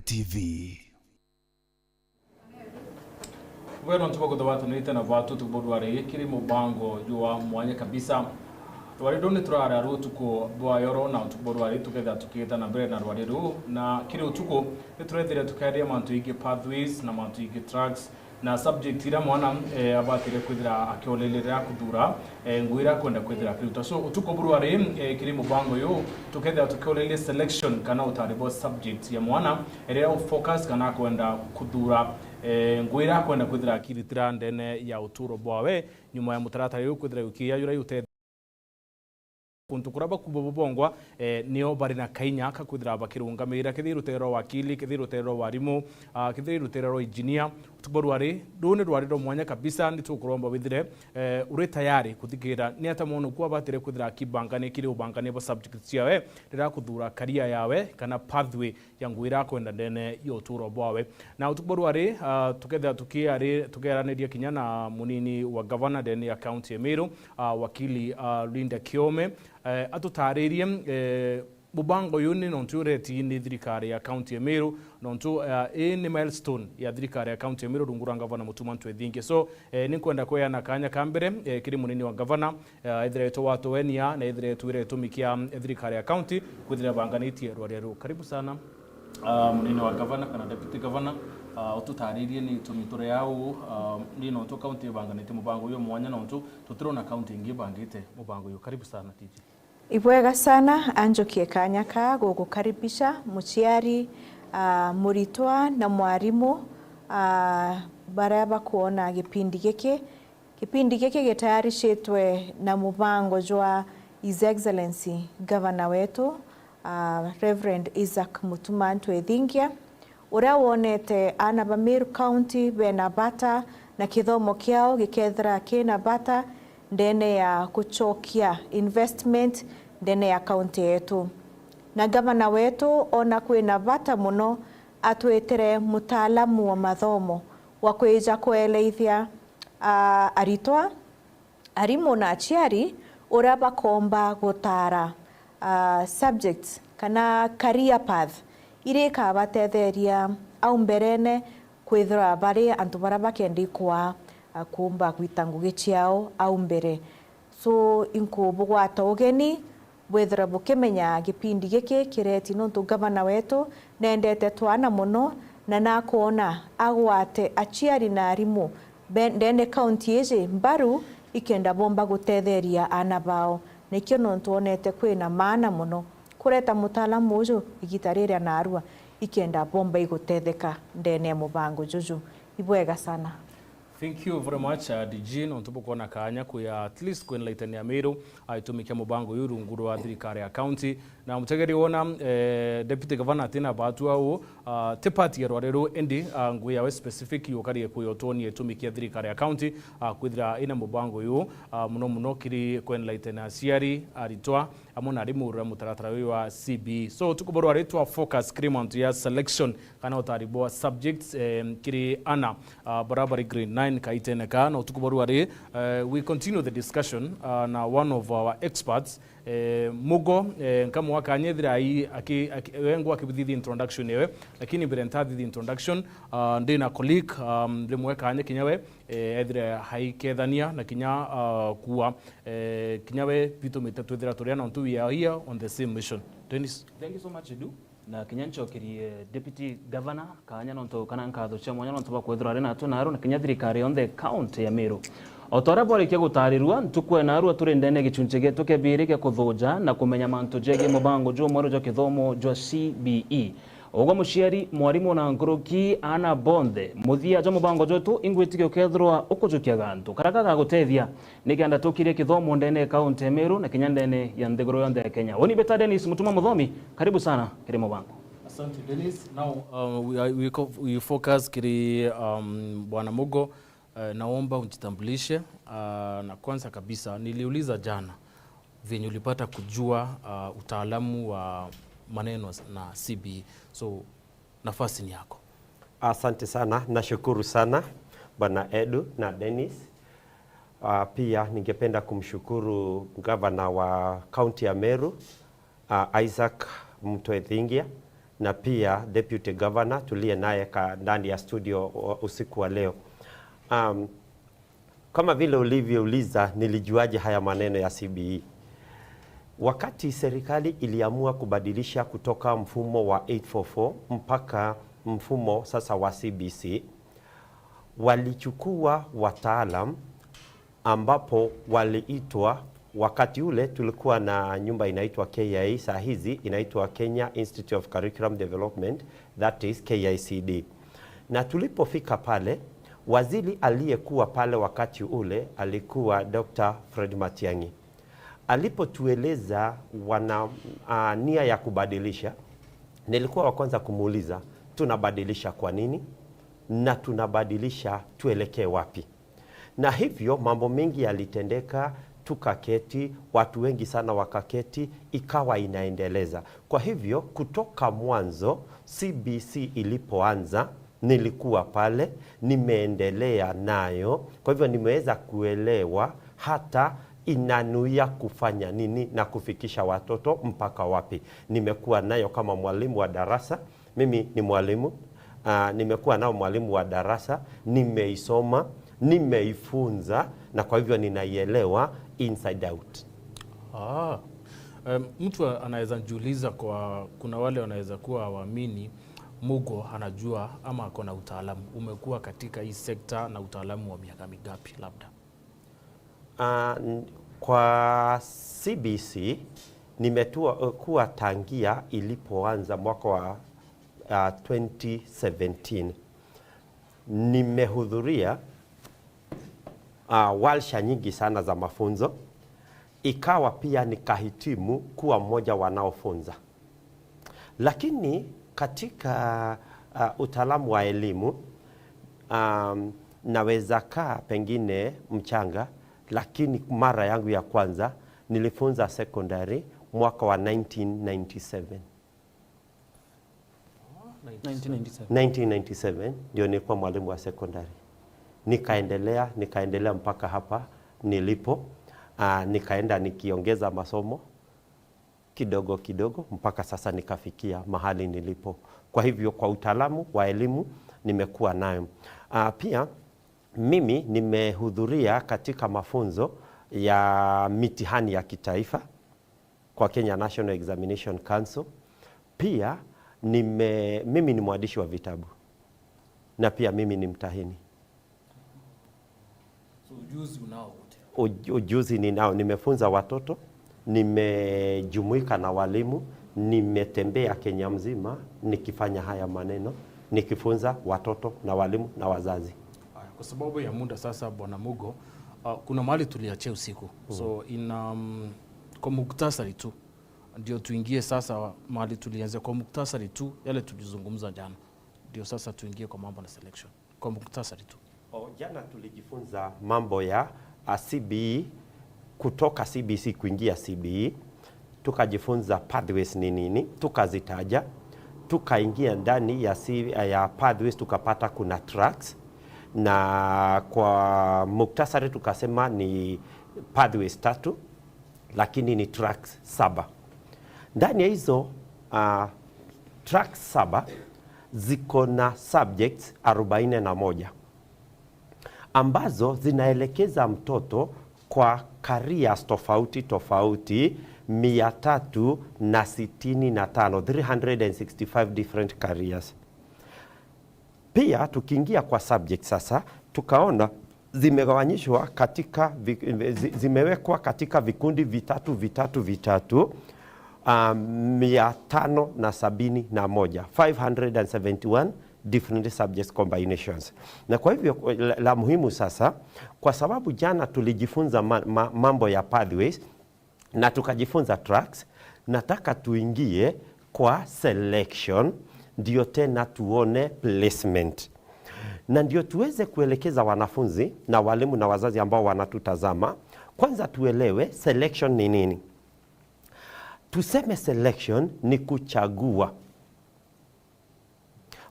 TV. Wero ntuko kudawatu nita na watu tukubodware kiri mubango jua mwanya kabisa. Rwari doni turara ru tuko bwayoro na tukubodware tukeda tuketa na bre na rwari ru na kiri utuko niturethire tukaria mantu igi pathways na mantu igi tracks na subject ira mwana abatire kwithira akiolelera kuthura ngwira kwenda kwithira filter. So utuko burware kiri mubango yo tukethira tukiolele selection kana utaribo subject ya mwana ere focus kana kwenda kuthura ngwira kwenda kwithira akiritira ndene ya uturo bwawe nyuma ya mutaratara yo kwithira ukiya yura yute kuntu kuraba kubobongwa niyo bari na kainya ka kwithira bakirungamira kithirutero wakili kithirutero warimu kithirutero engineer tuborware done rwari ro mwanya kabisa nitukuromba withire uri tayari kuthikira ni ata mono kwa batire kwithira kibangane kiri ubangane bo subject yawe rira kuthura career yawe kana pathway ya ngwira kwenda ndene yo turo bwawe na tuborware tuketha tukiaraniria kinya na munini wa governor ndene ya county ya Meru wakili Linda Kiome atutaririe mubango yuni nontu reti ni thirikari ya county ya Meru nontu ni milestone ya thirikari ya county ya Meru rungura governor Mutuma Ntwethingie. So ni kwenda kwea na kanya kambere kiri munini wa governor ithire to watu wenia na ithire tuire tumikia thirikari ya county kwithira banganitie rwareru. Karibu sana munini wa governor kana deputy governor ututaririe ni tumitore yao ni nontu county banganite mubango yo mwanya nontu tutirona county ingi bangite mubango yo. Karibu sana tiji. Ibwega sana Anjokie Kanyaka gugukaribisha muciari muritwa na mwarimu baraba kuona gipindi giki gitayarishitwe na mubango jwa His Excellency Governor wetu Reverend Isaac Mutuma Ntwethingie uria wonete ana ba Meru County bena bata na kithomo kiao gikethra kina bata ndene ya kuchokia investment ndene ya county yetu na gavana wetu ona kwina bata muno atwetere mutaalamu wa mathomo wa kwija kueleithia aritwa arimu na aciari uria bakomba gutara subjects kana career path iri kabatetheria au mberene kwithira bari antu bara bakendikwa kumba gwita ngugi ciao au mbere. So inkubugwata ugeni bwethira bukimenya gipindi giki kireti nontu gavana wetu nendete twana muno na nakuona agwate aciari na arimu ndene county iji mbaru ikenda bomba gutetheria ana bao nikio nontu onete kwina maana muno kureta mutaalamu uju igitariria na arua ikenda bomba igutetheka ndene mubango juju. Ibwega sana. Thank you very much DG no tupo kuona kanya kuya at least kuenlighten ya Meru aitumike mubango yuru nguru wa thirikari ya county na mutegeri wona deputy governor tina batu au tepati ya rwareru endi nguya we specific yokari kuyotoni etumikia thirikari ya county kwithira ina mubango yu muno kiri kuenlighten aciari aritwa amona rimura mutaratara wa CB. So tukuborwa retwa focus agreement ya selection kana utaribo subjects kiri ana barabara green 9 kaiteneka na tukuborwa re we continue the discussion na one of our experts Mugo kama wakanyethira ai wengo akibidhi introduction yewe lakini birentathi the introduction ndina colleague rimweka anye kinyawe ethira haikethania na kinya kuwa kinyawe vitu mitatu ethira turiana on we are here on the same mission. Dennis, thank you so much Edu na kinyancho kiri deputy governor kanya nonto kana nkatho cha mwanya nonto bakwethira rena tunaro na kinya thirikari on the county ya Meru otora bori ke gutarirwa ntukwe na arua turendene gichunche getu ke birike kuthuja na kumenya mantu jege mubango jo mwaro jo kithomo jo CBE ogwa muciari mwarimu na nguruki ana bonde muthia jo mubango jotu ingwitike ukethirwa ukujukia gantu karaka ga gutethia nigenda tukire kithomo ndene county Meru na kinya ndene ya nthiguru yonde ya Kenya. Woni beta Dennis Mutuma Muthomi, karibu sana kiri mubango. Asante Dennis. Now we focus kiri bwana Mugo. Naomba ujitambulishe na kwanza kabisa niliuliza jana venye ulipata kujua utaalamu wa maneno na CBE. So nafasi ni yako. Asante sana, nashukuru sana Bwana Edu na Dennis. Pia ningependa kumshukuru gavana wa kaunti ya Meru Isaac Mutwethingie na pia Deputy Governor tuliye naye ndani ya studio usiku wa leo. Kama vile ulivyouliza nilijuaje haya maneno ya CBE. Wakati serikali iliamua kubadilisha kutoka mfumo wa 844 mpaka mfumo sasa wa CBC, walichukua wataalam ambapo waliitwa, wakati ule tulikuwa na nyumba inaitwa KIA, saa hizi inaitwa Kenya Institute of Curriculum Development, that is KICD. Na tulipofika pale, waziri aliyekuwa pale wakati ule alikuwa Dr. Fred Matiang'i. Alipotueleza wana nia ya kubadilisha, nilikuwa wa kwanza kumuuliza tunabadilisha kwa nini na tunabadilisha tuelekee wapi. Na hivyo mambo mengi yalitendeka, tukaketi, watu wengi sana wakaketi, ikawa inaendeleza. Kwa hivyo kutoka mwanzo CBC ilipoanza nilikuwa pale, nimeendelea nayo. Kwa hivyo nimeweza kuelewa hata inanuia kufanya nini na kufikisha watoto mpaka wapi. Nimekuwa nayo kama mwalimu wa darasa, mimi ni mwalimu, nimekuwa nao mwalimu wa darasa, nimeisoma, nimeifunza, na kwa hivyo ninaielewa inside out. Mtu anaweza jiuliza, kuna wale wanaweza kuwa hawaamini Mugo anajua ama ako na utaalamu. Umekuwa katika hii sekta na utaalamu wa miaka mingapi labda? Kwa CBC kuwa tangia ilipoanza mwaka wa 2017. Nimehudhuria warsha nyingi sana za mafunzo, ikawa pia nikahitimu kuwa mmoja wanaofunza. Lakini katika utaalamu wa elimu naweza kaa pengine mchanga, lakini mara yangu ya kwanza nilifunza secondary mwaka wa 1997. 1997 ndio nilikuwa mwalimu wa secondary. Nikaendelea mpaka hapa nilipo. Nikaenda nikiongeza masomo kidogo kidogo mpaka sasa nikafikia mahali nilipo. Kwa hivyo kwa utaalamu wa elimu nimekuwa nayo. Pia mimi nimehudhuria katika mafunzo ya mitihani ya kitaifa kwa Kenya National Examination Council. Pia mimi ni mwandishi wa vitabu na pia mimi ni mtahini. So ujuzi unao wote? Ujuzi ninao, nimefunza watoto, nimejumuika na walimu, nimetembea Kenya mzima nikifanya haya maneno, nikifunza watoto na walimu na wazazi. Kwa sababu ya muda sasa, Bwana Mugo, kuna mahali tuliachia usiku. So kwa muktasari tu ndio tuingie sasa mahali tulianza. Kwa muktasari tu yale tulizungumza jana, ndio sasa tuingie kwa mambo na selection. Kwa muktasari tu. Jana tulijifunza mambo ya CBE, kutoka CBC kuingia CBE, tukajifunza pathways ni nini, tukazitaja, tukaingia ndani ya pathways tukapata kuna tracks, na kwa muktasari tukasema ni pathways 3 lakini ni tracks 7. Ndani ya hizo tracks 7 ziko na subjects 41 ambazo zinaelekeza mtoto kwa careers tofauti 365, 365 different careers. Pia tukiingia kwa subject sasa, tukaona zimegawanyishwa zimewekwa katika vikundi vitatu 571, 571 different subjects combinations. Na kwa hivyo la muhimu sasa, kwa sababu jana tulijifunza mambo ya pathways na tukajifunza tracks, nataka tuingie kwa selection, ndio tena tuone placement. Na ndio tuweze kuelekeza wanafunzi na walimu na wazazi ambao wanatutazama, kwanza tuelewe selection ni nini. Tuseme selection ni kuchagua.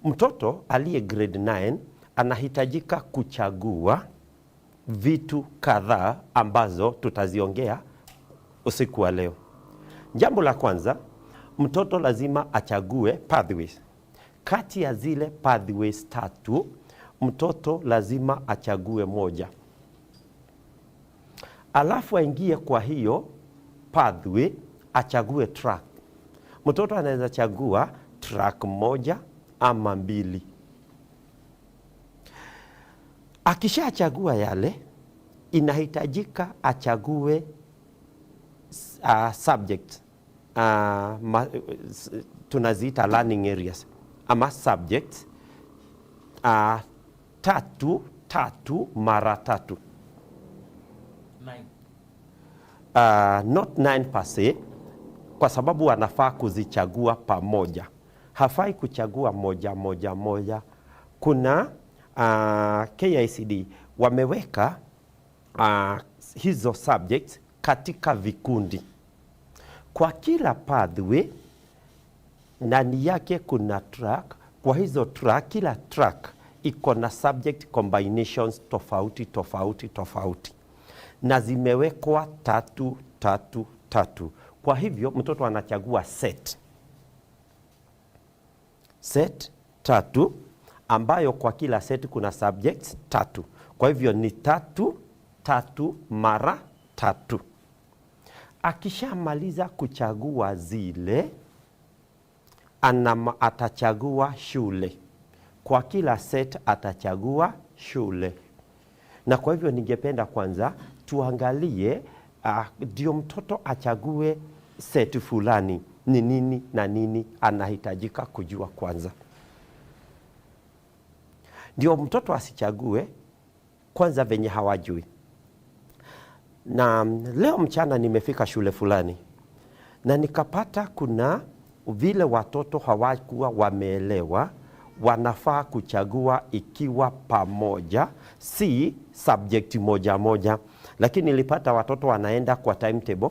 Mtoto aliye grade 9 anahitajika kuchagua vitu kadhaa ambazo tutaziongea usiku wa leo. Jambo la kwanza, mtoto lazima achague pathways. Kati ya zile pathways 3, mtoto lazima achague moja. Alafu aingie kwa hiyo pathway, achague track. Mtoto anaweza chagua track moja ama 2. Akishachagua yale, inahitajika achague subject, tunaziita learning areas ama subjects 3 mara 3. Not 9 per se, kwa sababu anafaa kuzichagua pamoja. Hafai kuchagua moja. Kuna KICD wameweka hizo subjects katika vikundi. Kwa kila pathway ndani yake kuna track. Kwa hizo track, kila track iko na subject combinations tofauti na zimewekwa 3. Kwa hivyo mtoto anachagua set 3, ambayo kwa kila set kuna subjects 3. Kwa hivyo ni 3 mara 3. Akishamaliza kuchagua zile, atachagua shule. Kwa kila set atachagua shule. Na kwa hivyo ningependa kwanza tuangalie ndio mtoto achague set fulani ni nini na nini anahitajika kujua kwanza. Ndio mtoto asichague kwanza venye hawajui. Na leo mchana nimefika shule fulani na nikapata kuna vile watoto hawakuwa wameelewa wanafaa kuchagua ikiwa pamoja, si subject moja. Lakini nilipata watoto wanaenda kwa timetable,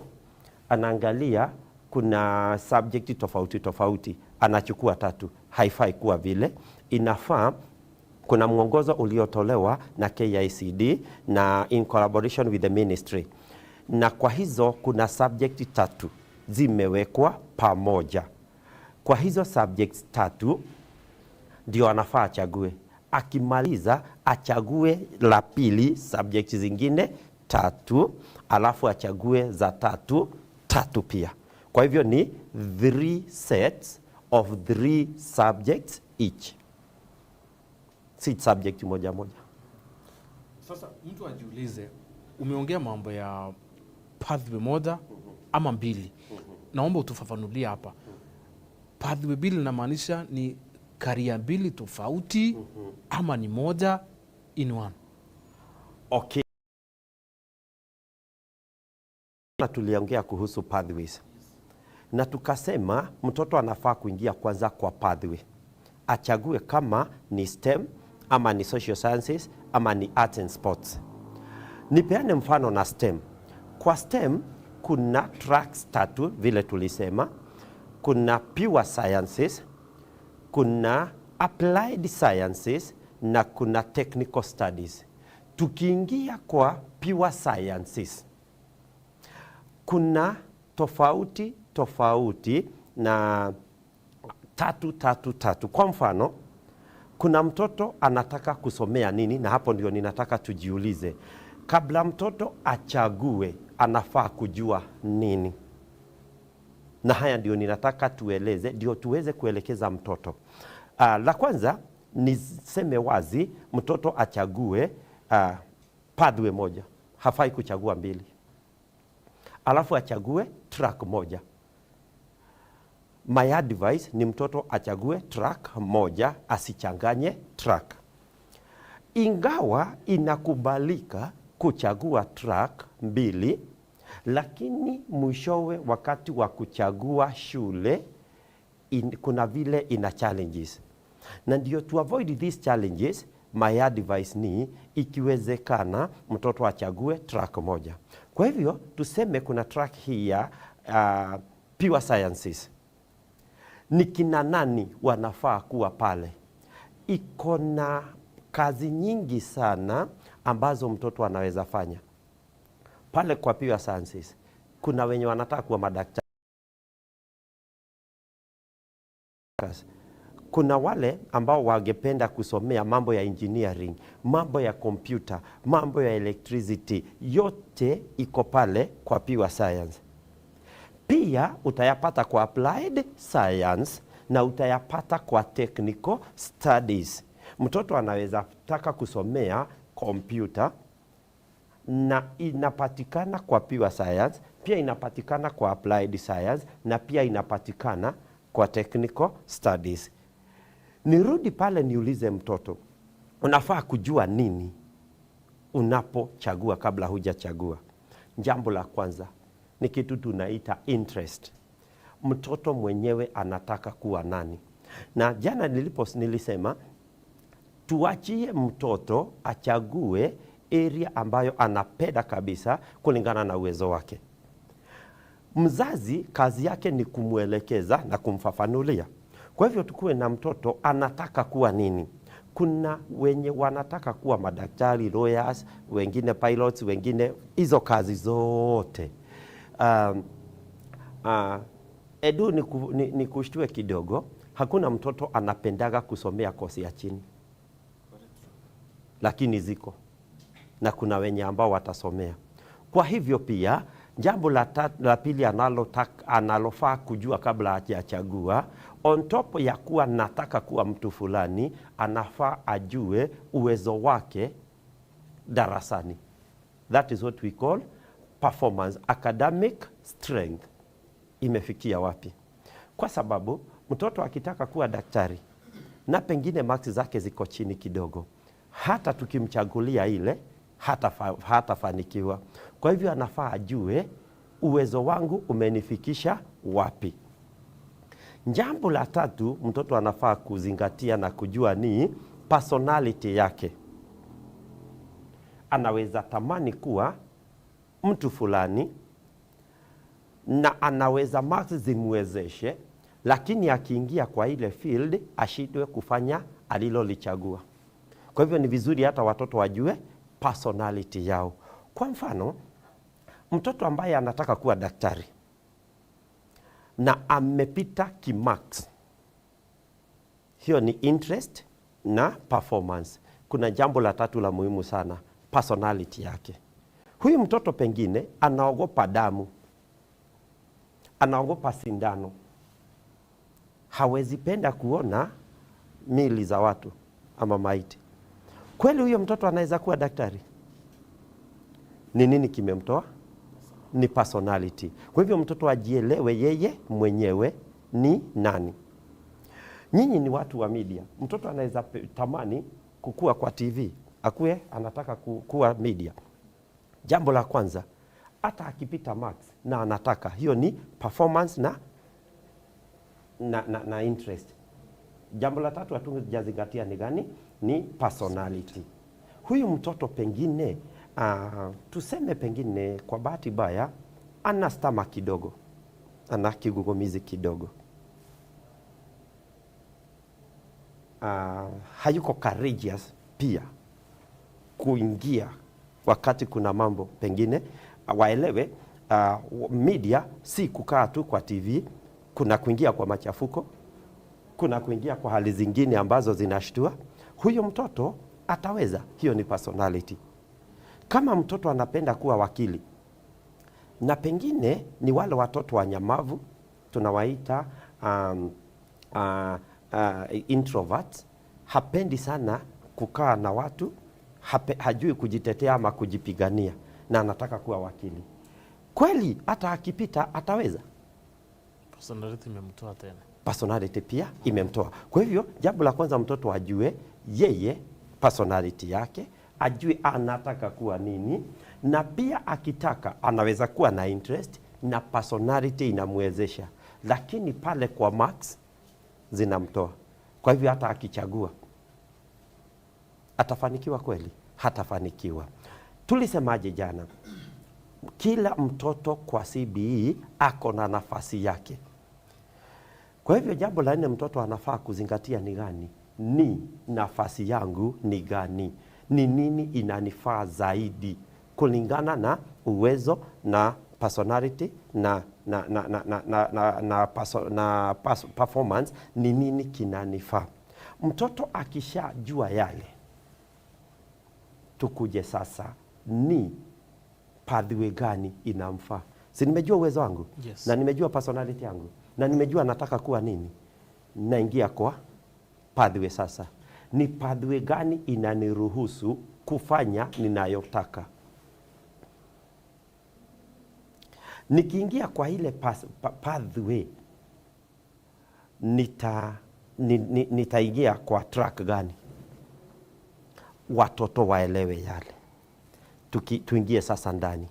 anaangalia kuna subject tofauti, anachukua 3. Haifai kuwa vile. Inafaa kuna mwongozo uliotolewa na KICD na in collaboration with the ministry. Na kwa hizo kuna subject 3 zimewekwa pamoja. Kwa hizo subjects 3 ndio anafaa achague. Akimaliza achague la pili subject zingine 3, alafu achague za 3 pia. Kwa hivyo ni 3 sets of 3 subjects each. Si subject moja. Sasa mtu ajiulize, umeongea mambo ya pathway moja ama 2. Naomba utufafanulie hapa. Pathway 2 inamaanisha ni career 2 tofauti ama ni moja in one? Okay. Na tuliongea kuhusu pathways. Na tukasema mtoto anafaa kuingia kwanza kwa pathway. Achague kama ni STEM ama ni social sciences ama ni arts and sports. Nipeane mfano na STEM. Kwa STEM kuna tracks 3 vile tulisema. Kuna pure sciences, kuna applied sciences na kuna technical studies. Tukiingia kwa pure sciences, kuna tofauti na 3. Kwa mfano, kuna mtoto anataka kusomea nini, na hapo ndio ninataka tujiulize. Kabla mtoto achague, anafaa kujua nini? Na haya ndio ninataka tueleze, ndio tuweze kuelekeza mtoto. La kwanza, niseme wazi, mtoto achague pathway moja. Hafai kuchagua 2. Alafu achague track moja. My advice ni mtoto achague track moja, asichanganye track. Ingawa inakubalika kuchagua track 2, lakini mwishowe wakati wa kuchagua shule kuna vile ina challenges. Na ndio to avoid these challenges, my advice ni ikiwezekana mtoto achague track moja. Kwa hivyo tuseme kuna track hii ya pure sciences. Ni kina nani wanafaa kuwa pale? Iko na kazi nyingi sana ambazo mtoto anaweza fanya. Pale kwa pure sciences kuna wenye wanataka kuwa madaktari. focus. Kuna wale ambao wangependa kusomea mambo ya engineering, mambo ya computer, mambo ya electricity, yote iko pale kwa pure science. Pia utayapata kwa applied science na utayapata kwa technical studies. Mtoto anaweza taka kusomea computer na inapatikana kwa pure science, pia inapatikana kwa applied science na pia inapatikana kwa technical studies. Nirudi pale niulize mtoto, unafaa kujua nini unapochagua kabla hujachagua? Jambo la kwanza ni kitu tunaita interest. Mtoto mwenyewe anataka kuwa nani? Na jana nilisema tuachie mtoto achague area ambayo anapenda kabisa kulingana na uwezo wake. Mzazi kazi yake ni kumwelekeza na kumfafanulia. Kwa hivyo tukuwe na mtoto anataka kuwa nini. Kuna wenye wanataka kuwa madaktari, lawyers, wengine pilots, wengine hizo kazi zote. Edu ni kushtue kidogo, hakuna mtoto anapendaga kusomea kosi ya chini. Lakini ziko. Na kuna wenye ambao watasomea. Kwa hivyo pia, jambo la pili analofaa kujua kabla hajachagua, on top ya kuwa nataka kuwa mtu fulani, anafaa ajue uwezo wake darasani. That is what we call performance, academic strength. Imefikia wapi? Kwa sababu, mtoto akitaka kuwa daktari, na pengine marks zake ziko chini kidogo, hata tukimchagulia ile, hatafanikiwa. Kwa hivyo anafaa ajue uwezo wangu umenifikisha wapi. Jambo la tatu mtoto anafaa kuzingatia na kujua ni personality yake. Anaweza tamani kuwa mtu fulani na anaweza marks zimwezeshe, lakini akiingia kwa ile field ashindwe kufanya alilolichagua. Kwa hivyo ni vizuri hata watoto wajue personality yao. Kwa mfano, mtoto ambaye anataka kuwa daktari na amepita kimarks, hiyo ni interest na performance. Kuna jambo la tatu la muhimu sana, personality yake. Huyu mtoto pengine anaogopa damu, anaogopa sindano, hawezi penda kuona mili za watu ama maiti. Kweli huyo mtoto anaweza kuwa daktari? Ni nini kimemtoa? Ni personality. Kwa hivyo mtoto ajielewe yeye mwenyewe ni nani. Nyinyi ni watu wa media. Mtoto anaweza tamani kukua kwa TV, akuwe anataka kukua media. Jambo la kwanza, hata akipita marks na anataka, hiyo ni performance na interest. Jambo la tatu hatujazingatia ni gani? Ni personality. Huyu mtoto pengine, tuseme pengine kwa bahati mbaya, ana stama kidogo, ana kigugumizi kidogo, hayuko courageous pia kuingia wakati kuna mambo pengine. Waelewe media si kukaa tu kwa TV, kuna kuingia kwa machafuko, kuna kuingia kwa hali zingine ambazo zinashtua. Huyo mtoto ataweza, hiyo ni personality. Kama mtoto anapenda kuwa wakili, na pengine ni wale watoto wanyamavu, tunawaita introverts, hapendi sana kukaa na watu, hajui kujitetea ama kujipigania, na anataka kuwa wakili. Kweli hata akipita ataweza? Personality imemtoa tena. Personality pia imemtoa. Kwa hivyo jambo la kwanza mtoto ajue yeye personality yake, ajue anataka kuwa nini, na pia akitaka anaweza kuwa na interest na personality inamwezesha, lakini pale kwa marks zinamtoa. Kwa hivyo hata akichagua atafanikiwa kweli? Hatafanikiwa. Tulisemaje jana? Kila mtoto kwa CBE ako na nafasi yake. Kwa hivyo jambo la nne mtoto anafaa kuzingatia ni gani? Ni nafasi yangu ni gani? Ni nini inanifaa zaidi kulingana na uwezo na personality na performance, ni nini kinanifaa. Mtoto akishajua yale, tukuje sasa ni pathway gani inamfaa. Si nimejua uwezo wangu, Yes. na nimejua personality yangu, na nimejua nataka kuwa nini, naingia kwa pathway sasa. Ni pathway gani inaniruhusu kufanya ninayotaka. Nikiingia kwa ile pathway, nitaingia kwa track gani? Watoto waelewe yale. Tuingie sasa ndani.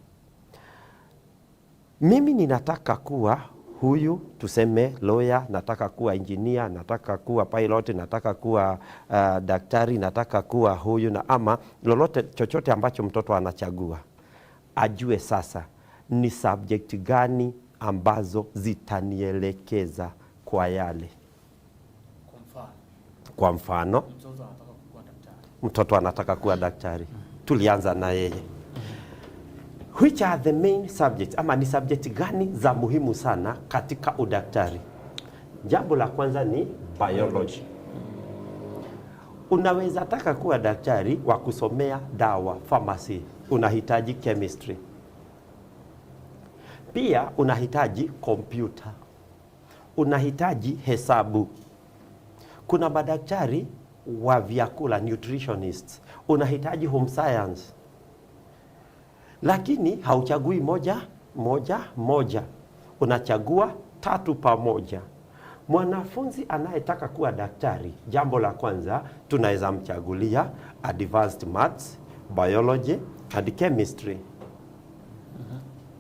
Mimi ninataka kuwa huyu, tuseme lawyer, nataka kuwa engineer, nataka kuwa pilot, nataka kuwa daktari, nataka kuwa huyu, na ama lolote chochote ambacho mtoto anachagua. Ajue sasa ni subject gani ambazo zitanielekeza kwa yale. Kwa mfano, mtoto anataka kuwa daktari. Tulianza na yeye. Which are the main subjects, ama ni subject gani za muhimu sana katika udaktari? Jambo la kwanza ni biology. Unaweza taka kuwa daktari wa kusomea dawa, pharmacy, unahitaji chemistry. Pia unahitaji kompyuta, unahitaji hesabu. Kuna madaktari wa vyakula, nutritionists, unahitaji home science. Lakini hauchagui moja, unachagua 3 pamoja. Mwanafunzi anayetaka kuwa daktari, jambo la kwanza tunaweza mchagulia advanced maths, biology and chemistry.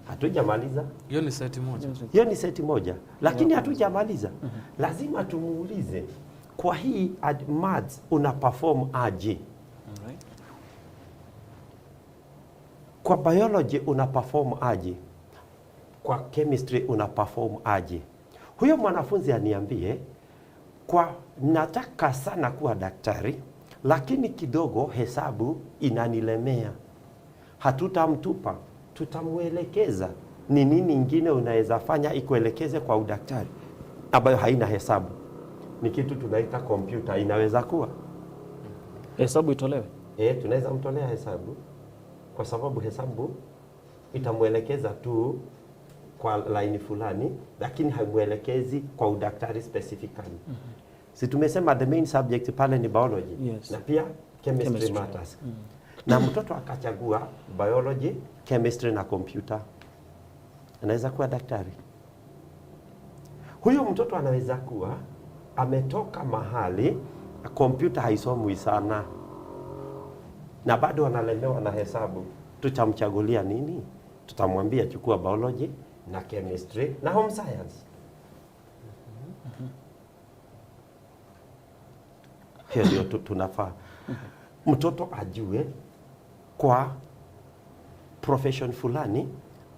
Hatujamaliza. Hiyo ni seti moja. Hiyo ni seti moja, lakini hatujamaliza. Lazima tumuulize, kwa hii maths una perform aje? Kwa biology una perform aje? Kwa chemistry una perform aje? Huyo mwanafunzi aniambie, kwa nataka sana kuwa daktari, lakini kidogo hesabu inanilemea. Hatutamtupa, tutamuelekeza ni nini ingine unaweza fanya ikuelekeze kwa udaktari ambayo haina hesabu. Ni kitu tunaita kompyuta, inaweza kuwa Hesabu itolewe. Tunaweza mtolea hesabu, kwa sababu hesabu itamuelekeza tu kwa line fulani, lakini haimuelekezi kwa udaktari specifically. Si tumesema the main subject pale ni biology, Yes. na pia chemistry matters. Na mtoto akachagua biology, chemistry na computer, anaweza kuwa daktari. Huyo mtoto anaweza kuwa ametoka mahali kompyuta haisomwi sana na bado analemewa na hesabu. Tutamchagulia nini? Tutamwambia chukua biology na chemistry na home science. Hiyo ndio tunafaa. Mtoto ajue kwa profession fulani,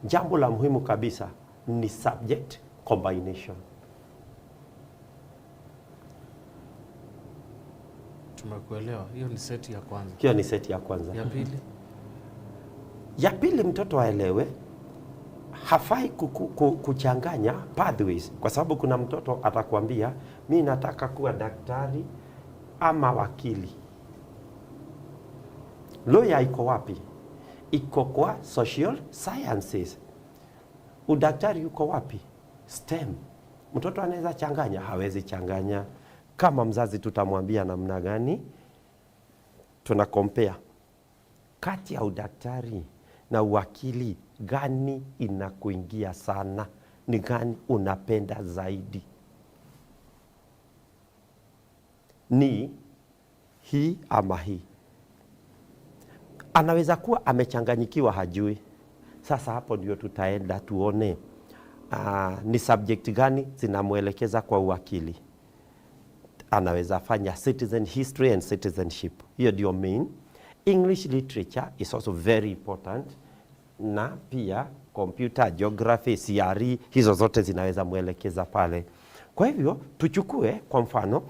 jambo la muhimu kabisa ni subject combination. Tumekuelewa. Hiyo ni seti ya kwanza. Hiyo ni seti ya kwanza. Ya pili? Ya pili, mtoto aelewe hafai kuchanganya pathways, kwa sababu kuna mtoto atakwambia mimi nataka kuwa daktari ama wakili. Lawyer iko wapi? Iko kwa social sciences. Udaktari yuko wapi? STEM. Mtoto anaweza changanya? Hawezi changanya. Kama mzazi tutamwambia namna gani? Tuna compare kati ya udaktari na uwakili, gani inakuingia sana, ni gani unapenda zaidi? Ni hii ama hii? Anaweza kuwa amechanganyikiwa, hajui. Sasa hapo ndio tutaenda tuone ni subject gani zinamuelekeza kwa uwakili. Anaweza fanya citizen history and citizenship, hiyo ndio main. English literature is also very important, na pia computer, geography, CRE, hizo zote zinaweza muelekeza pale. Kwa hivyo tuchukue kwa mfano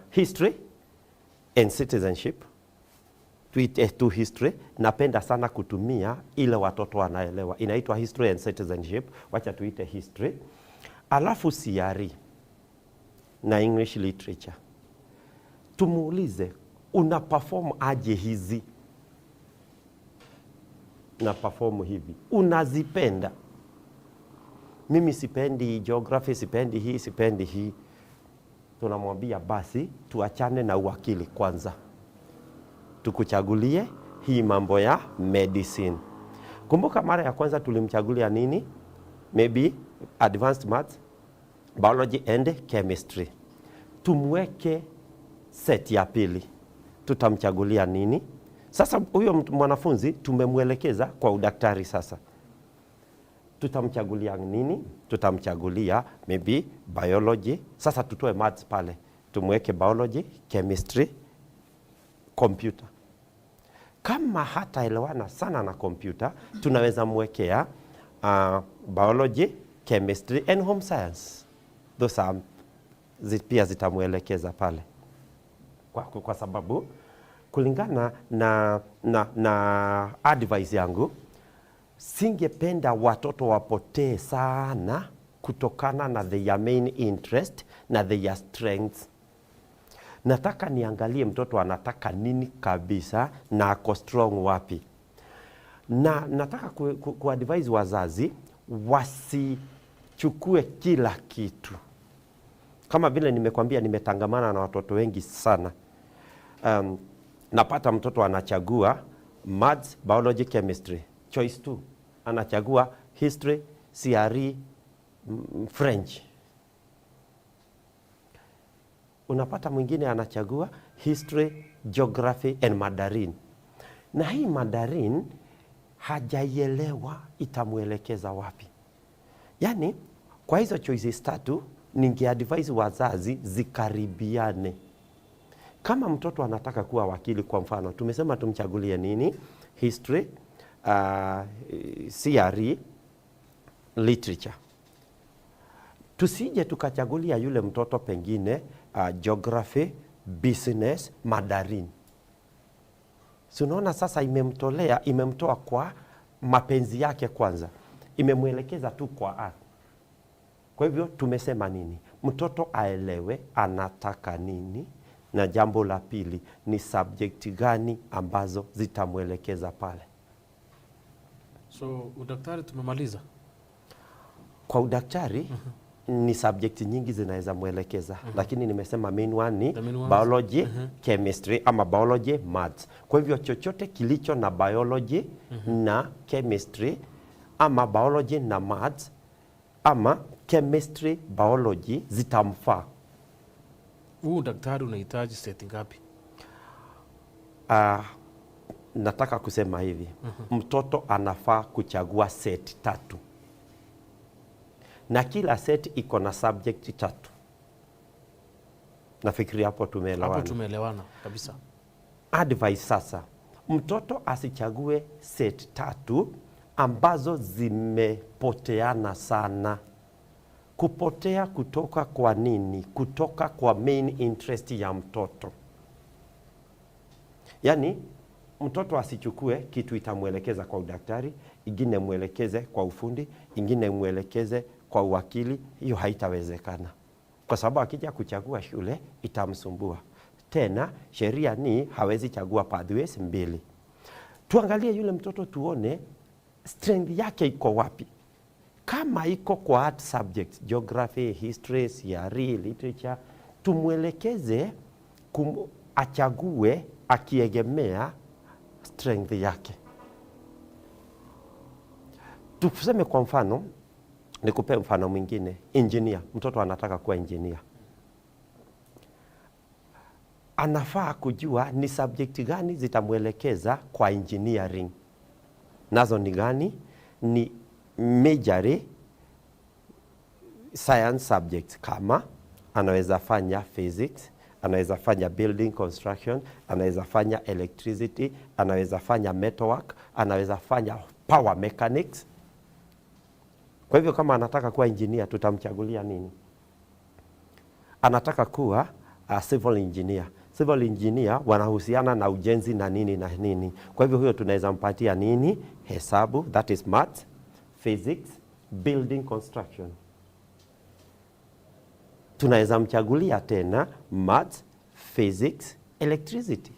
history and citizenship, tuite tu history. Napenda sana kutumia ile watoto wanaelewa, inaitwa history and citizenship, wacha tuite history. Alafu CRE na English literature, tumuulize una perform aje hizi, na perform hivi, unazipenda? Mimi sipendi geography, sipendi hii. Tunamwambia basi tuachane na uwakili kwanza, tukuchagulie hii mambo ya medicine. Kumbuka mara ya kwanza tulimchagulia nini? Maybe advanced maths, biology and chemistry. Tumweke set ya pili, tutamchagulia nini? Sasa huyo mwanafunzi tumemwelekeza kwa udaktari. Sasa tutamchagulia nini? Tutamchagulia maybe biology. Sasa tutoe maths pale, tumweke biology, chemistry, computer. Kama hataelewana sana na computer, tunaweza mwekea biology, chemistry and home science. Those are pia zitamuelekeza pale. Kwa sababu kulingana na advice yangu, singependa watoto wapotee sana kutokana na their main interest na their strengths. Nataka niangalie mtoto anataka nini kabisa na ako strong wapi. Na nataka kuadvise wazazi wasichukue kila kitu. Kama vile nimekwambia, nimetangamana na watoto wengi sana. Napata mtoto anachagua maths, biology, chemistry, choice 2. Anachagua history, CRE, French. Unapata mwingine anachagua history, geography and Mandarin. Na hii Mandarin hajaielewa itamuelekeza wapi. Yani kwa hizo choices 3 ningeadvise wazazi zikaribiane. Kama mtoto anataka kuwa wakili kwa mfano, tumesema tumchagulie nini? History, CRE, literature. Tusije tukachagulia yule mtoto pengine geography, business, Mandarin. So unaona sasa imemtoa kwa mapenzi yake kwanza. Imemwelekeza tu kwa art. Kwa hivyo tumesema nini? Mtoto aelewe anataka nini, na jambo la pili ni subject gani ambazo zitamwelekeza pale. So udaktari tumemaliza. Kwa udaktari ni subject nyingi zinaweza mwelekeza, lakini nimesema main one ni biology, chemistry ama biology, maths. Kwa hivyo chochote kilicho na biology na chemistry ama biology na maths ama chemistry, biology zitamfaa. Daktari unahitaji seti ngapi? Nataka kusema hivi. Mtoto anafaa kuchagua seti 3. Na kila seti iko na subject 3. Nafikiri hapo tumeelewana. Hapo tumeelewana kabisa. Advice sasa, mtoto asichague seti 3 ambazo zimepoteana sana. Kupotea kutoka kwa nini? Kutoka kwa main interest ya mtoto. Yani mtoto asichukue kitu itamuelekeza kwa udaktari, ingine muelekeze kwa ufundi, ingine muelekeze kwa uwakili. Hiyo haitawezekana. Kwa sababu akija kuchagua shule itamsumbua. Tena sheria ni hawezi chagua pathways 2. Tuangalie yule mtoto tuone strength yake iko wapi. Kama iko kwa art subjects, geography, history, CRE, literature, tumuelekeze achague akiegemea strength yake. Tuseme kwa mfano, nikupe mfano mwingine, engineer. Mtoto anataka kuwa engineer. Anafaa kujua ni subject gani zitamuelekeza kwa engineering. Nazo ni gani? Ni major science subjects, kama anaweza fanya physics, anaweza fanya building construction, anaweza fanya electricity, anaweza fanya metalwork, anaweza fanya power mechanics. Kwa hivyo kama anataka kuwa engineer, tutamchagulia nini? Anataka kuwa civil engineer. civil engineer wanahusiana na ujenzi na nini na nini. Kwa hivyo huyo tunaweza mpatia nini? Hesabu, that is math, physics, building construction. Tunaweza mchagulia tena math, physics, electricity.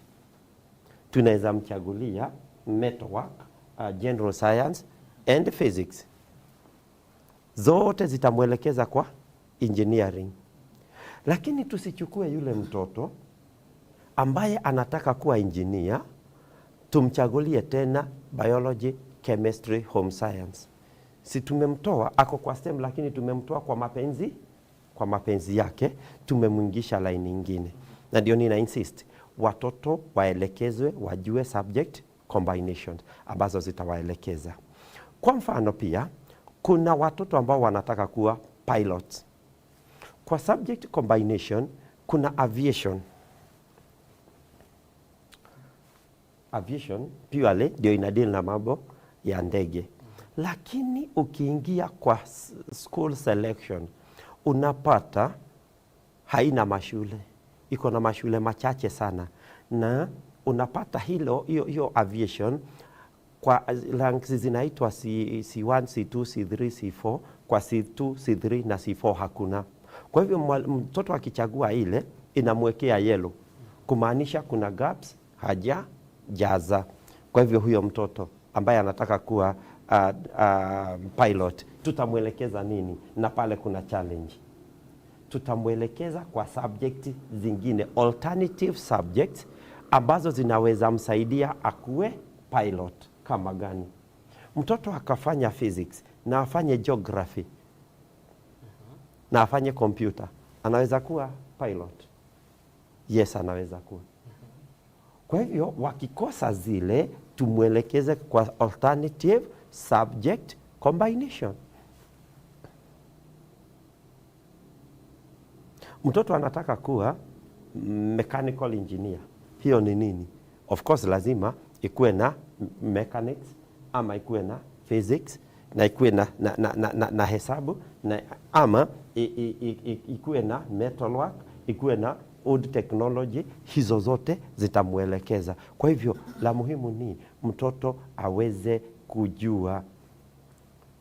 Tunaweza mchagulia metalwork, general science and physics. Zote zitamwelekeza kwa engineering. Lakini tusichukue yule mtoto ambaye anataka kuwa engineer, tumchagulie tena biology, chemistry, home science. Si tumemtoa ako kwa STEM, lakini tumemtoa kwa mapenzi yake, tumemwingisha line nyingine. Na ndio nina insist watoto waelekezwe wajue subject combinations ambazo zitawaelekeza. Kwa mfano pia kuna watoto ambao wanataka kuwa pilots. Kwa subject combination kuna aviation. Aviation purely ndio inadeal na mambo ya ndege. Lakini ukiingia kwa school selection unapata haina mashule. Iko na mashule machache sana, na unapata hiyo aviation kwa ranks zinaitwa C1, C2, C3, C4. Kwa C2, C3 na C4 hakuna. Kwa hivyo mtoto akichagua ile inamwekea yellow, kumaanisha kuna gaps hajajaza. Kwa hivyo huyo mtoto ambaye anataka kuwa pilot tutamwelekeza nini? Na pale kuna challenge. Tutamwelekeza kwa subject zingine, alternative subjects ambazo zinaweza msaidia akuwe pilot. Kama gani? Mtoto akafanya physics na afanye geography na afanye computer, anaweza kuwa pilot? Yes, anaweza kuwa. Kwa hivyo wakikosa zile, tumwelekeze kwa alternative subject combination. Mtoto anataka kuwa mechanical engineer. Hiyo ni nini? Of course lazima ikuwe na mechanics ama ikuwe na physics na ikuwe na hesabu na ama ikuwe na metalwork, ikuwe na wood technology. Hizo zote zitamwelekeza. Kwa hivyo la muhimu ni mtoto aweze kujua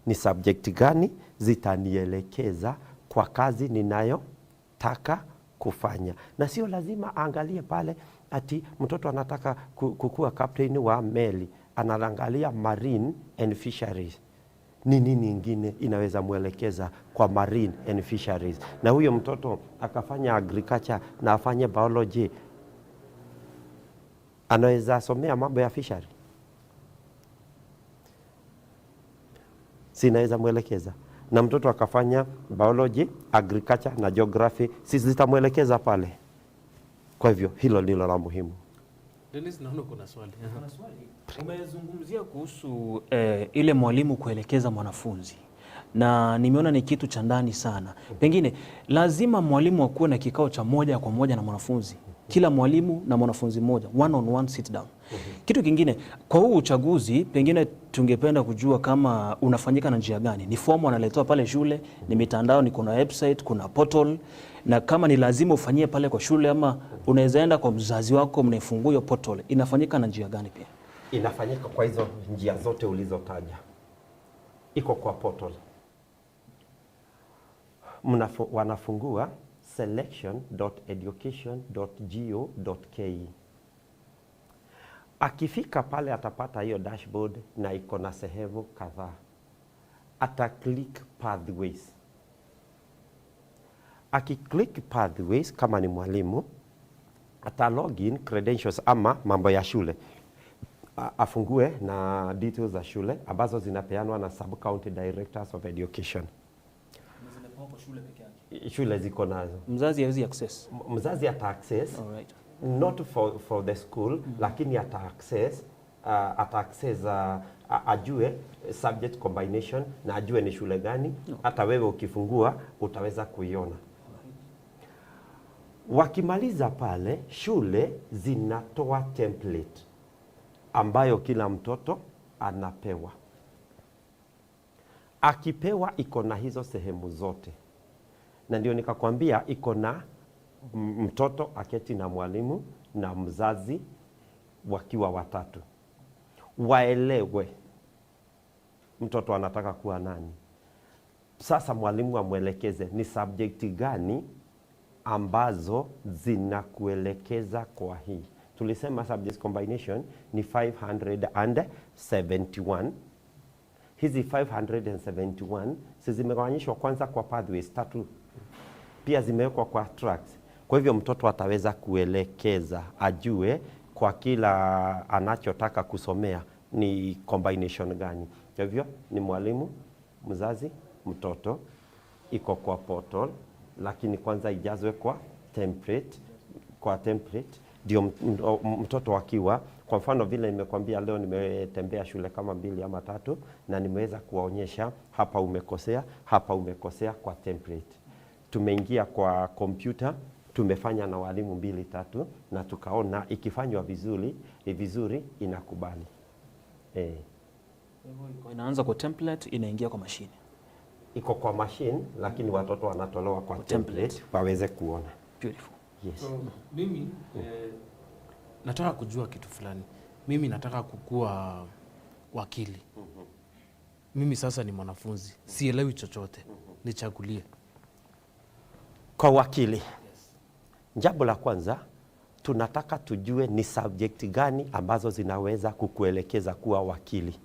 ni subject gani zitanielekeza kwa kazi ninayotaka kufanya, na sio lazima aangalie pale ati mtoto anataka kukua captain wa meli, anaangalia marine and fisheries. Ni nini ingine inaweza mwelekeza kwa marine and fisheries? Na huyo mtoto akafanya agriculture na afanye biology, anaweza somea mambo ya fishery? Sinaweza mwelekeza. Na mtoto akafanya biology, agriculture na geography, sisi zitamwelekeza pale. Kwa hivyo hilo ndilo la muhimu. Dennis, naona kuna swali. Kuna swali. Umezungumzia kuhusu ile mwalimu kuelekeza mwanafunzi, na nimeona ni kitu cha ndani sana. Pengine lazima mwalimu akuwe na kikao cha moja kwa moja na mwanafunzi, kila mwalimu na mwanafunzi mmoja, one on one sit down. Kitu kingine, kwa huu uchaguzi pengine tungependa kujua kama unafanyika na njia gani. Ni fomu wanaletewa pale shule, ni mitandao, ni kuna website, kuna portal, na kama ni lazima ufanyie pale kwa shule ama unaweza enda kwa mzazi wako mnafungua hiyo portal, inafanyika na njia gani pia? Inafanyika kwa hizo njia zote ulizotaja. Iko kwa portal. Wanafungua selection.education.go.ke. Akifika pale atapata hiyo dashboard na iko na sehemu kadhaa. Ata click pathways. Akiclick pathways kama ni mwalimu, ata login credentials ama mambo ya shule. Afungue na details za shule ambazo zinapeanwa na sub-county directors of education. Shule peke yake. Shule ziko nazo. Mzazi hawezi access. Mzazi ata access. All right. Not for the school, lakini ata access ajue subject combination na ajue ni shule gani. Hata wewe ukifungua utaweza kuiona. Wakimaliza pale, shule zinatoa template ambayo kila mtoto anapewa. Akipewa iko na hizo sehemu zote. Na ndio nikakwambia iko na mtoto aketi na mwalimu na mzazi wakiwa watatu, waelewe mtoto anataka kuwa nani. Sasa mwalimu amwelekeze ni subject gani ambazo zinakuelekeza kwa hii. Tulisema subject combination ni 571. Hizi 571 si zimegawanyishwa kwanza kwa pathways tatu, pia zimewekwa kwa tracks. Kwa hivyo mtoto ataweza kuelekeza, ajue kwa kila anachotaka kusomea ni combination gani. Kwa hivyo ni mwalimu, mzazi, mtoto, iko kwa portal, lakini kwanza ijazwe kwa template. Kwa template ndio mtoto akiwa, kwa mfano vile nimekwambia leo nimetembea shule kama 2 ama 3 na nimeweza kuwaonyesha hapa umekosea, hapa umekosea kwa template. Tumeingia kwa kompyuta, tumefanya na walimu 2-3 na tukaona ikifanywa vizuri inakubali. Inaanza kwa template, inaingia kwa mashine. Iko kwa machine, lakini watoto wanatolewa kwa template waweze kuona. Beautiful. Yes. So, mimi nataka kujua kitu fulani. Mimi nataka kukua wakili. Mimi sasa ni mwanafunzi, sielewi chochote. Nichagulie. Kwa wakili, jambo la kwanza tunataka tujue ni subject gani ambazo zinaweza kukuelekeza kuwa wakili.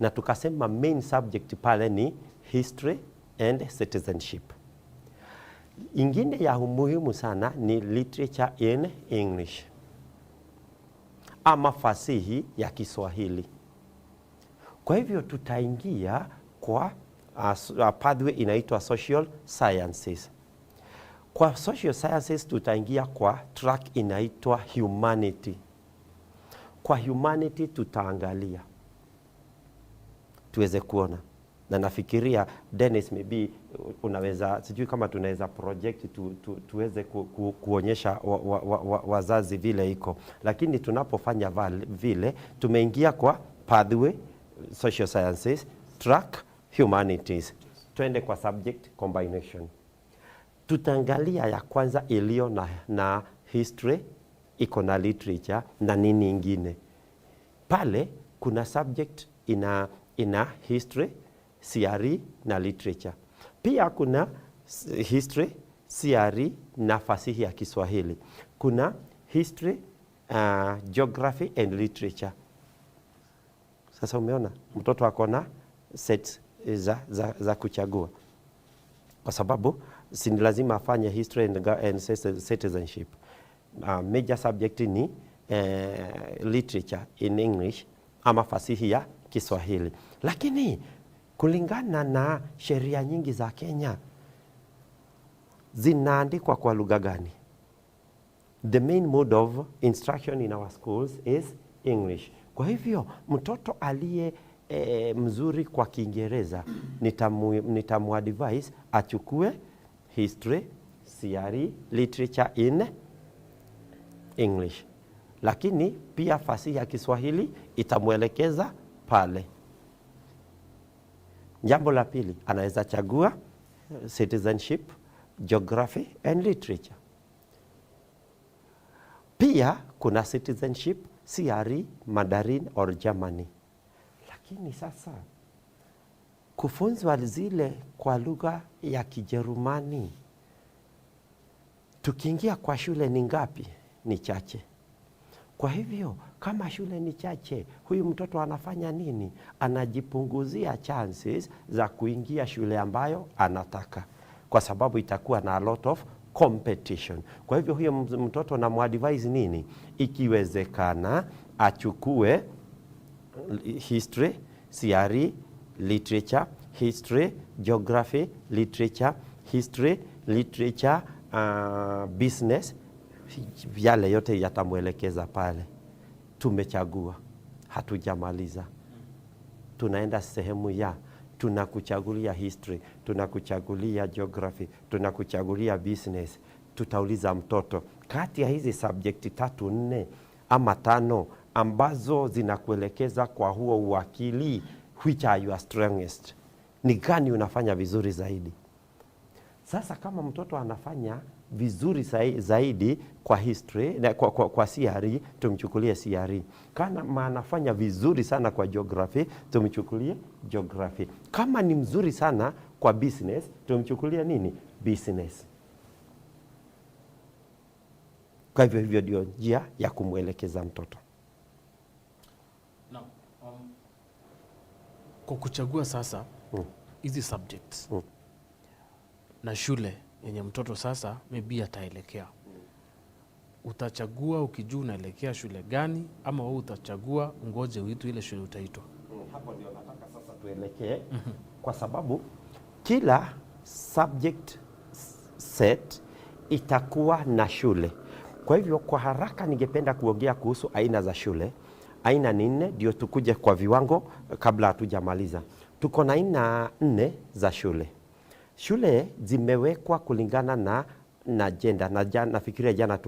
Na tukasema main subject pale ni history and citizenship. Ingine ya umuhimu sana ni literature in English ama fasihi ya Kiswahili. Kwa hivyo tutaingia kwa pathway inaitwa social sciences. Kwa social sciences tutaingia kwa track inaitwa humanity. Kwa humanity tutaangalia tuweze kuona, na nafikiria Dennis maybe unaweza, sijui kama tunaweza project tuweze kuonyesha wazazi vile iko, lakini tunapofanya vile tumeingia kwa pathway social sciences, track humanities. Twende kwa subject combination. Tutaangalia ya kwanza iliyo na history, iko na literature na nini ingine. Pale kuna subject ina history, CRE na literature. Pia kuna history, CRE na fasihi ya Kiswahili. Kuna history, geography and literature. Sasa umeona mtoto akona set za kuchagua, kwa sababu si lazima afanye history and citizenship. Major subject ni literature in English ama fasihi ya Kiswahili. Lakini kulingana na sheria nyingi za Kenya zinaandikwa kwa lugha gani? The main mode of instruction in our schools is English. Kwa hivyo mtoto aliye mzuri kwa Kiingereza nitamuadvise achukue history, CRE, literature in English. Lakini pia fasihi ya Kiswahili itamuelekeza pale. Jambo la pili, anaweza chagua citizenship, geography and literature. Pia kuna citizenship, CRE, Mandarin or Germany. Lakini sasa kufunzwa zile kwa lugha ya Kijerumani, tukiingia kwa shule ni ngapi? Ni chache. Kwa hivyo kama shule ni chache, huyu mtoto anafanya nini? Anajipunguzia chances za kuingia shule ambayo anataka, kwa sababu itakuwa na a lot of competition. Kwa hivyo huyo mtoto na muadvise nini? Ikiwezekana achukue history, CRE, literature, history, geography, literature, history, literature, business. Yale yote yatamuelekeza pale. Tumechagua, hatujamaliza. Tunaenda sehemu ya tunakuchagulia history, tunakuchagulia geography, tunakuchagulia business. Tutauliza mtoto, kati ya hizi subject 3, 4 ama 5 ambazo zinakuelekeza kwa huo uwakili, which are your strongest? Ni gani unafanya vizuri zaidi? Sasa kama mtoto anafanya vizuri zaidi kwa history na kwa CRE, tumchukulie CRE. Kama anafanya vizuri sana kwa geography, tumchukulie geography. Kama ni mzuri sana kwa business, tumchukulie nini? Business. Kwa hivyo ndio njia ya kumwelekeza mtoto. Now, kwa kuchagua sasa hizi subjects na shule yenye mtoto sasa maybe ataelekea, utachagua ukijua unaelekea shule gani, ama wewe utachagua ngoje uitwe ile shule utaitwa? Hapo ndio nataka sasa tuelekee, kwa sababu kila subject set itakuwa na shule. Kwa hivyo kwa haraka ningependa kuongea kuhusu aina za shule. Aina ni 4, ndio tukuje kwa viwango kabla hatujamaliza. Tuko na aina 4 za shule. Shule zimewekwa kulingana na gender, na nafikiria jana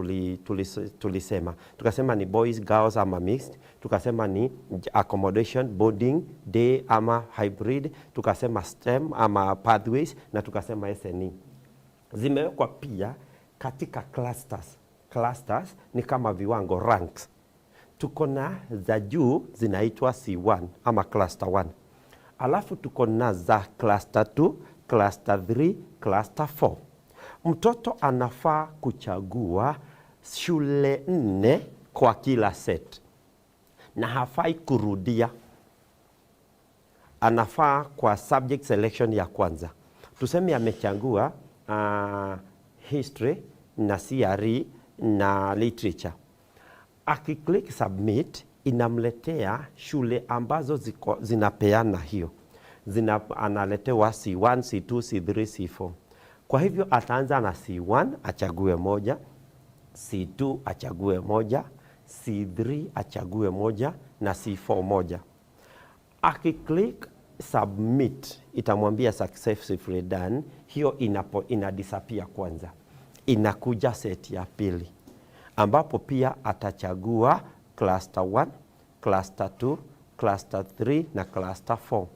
tulisema. Tukasema ni boys, girls ama mixed. Tukasema ni accommodation, boarding, day ama hybrid. Tukasema STEM ama pathways, na tukasema SNE. Zimewekwa pia katika clusters. Clusters ni kama viwango, ranks. Tuko na za juu zinaitwa C1 ama cluster 1. Alafu tuko na za cluster 2, cluster 3, cluster 4. Mtoto anafaa kuchagua shule 4 kwa kila set, na hafai kurudia. Anafaa kwa subject selection ya kwanza, tuseme amechagua history na CRE na literature. Akiclick submit, inamletea shule ambazo zinapeana hiyo. Analetewa C1, C2, C3, C4. Kwa hivyo ataanza na C1 achague moja, C2 achague moja, C3 achague moja na C4 moja. Akiclick submit, itamwambia successfully done. Hiyo inadisappear kwanza. Inakuja set ya pili, ambapo pia atachagua cluster 1, cluster 2, cluster 3 na cluster 4.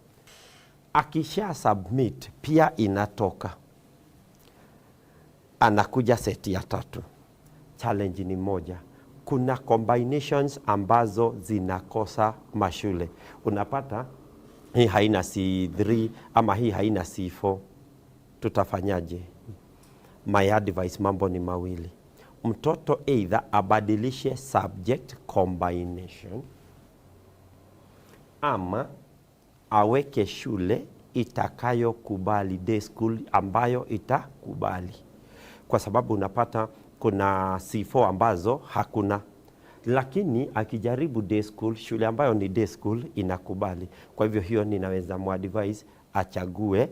Akisha submit pia inatoka, anakuja seti ya 3. Challenge ni moja, kuna combinations ambazo zinakosa mashule. Unapata hii haina C3 ama hii haina C4. Tutafanyaje? My advice, mambo ni mawili. Mtoto either abadilishe subject combination, ama aweke shule itakayokubali, day school ambayo itakubali. Kwa sababu unapata kuna C4 ambazo hakuna, lakini akijaribu day school, shule ambayo ni day school inakubali. Kwa hivyo hiyo ninaweza muadvise achague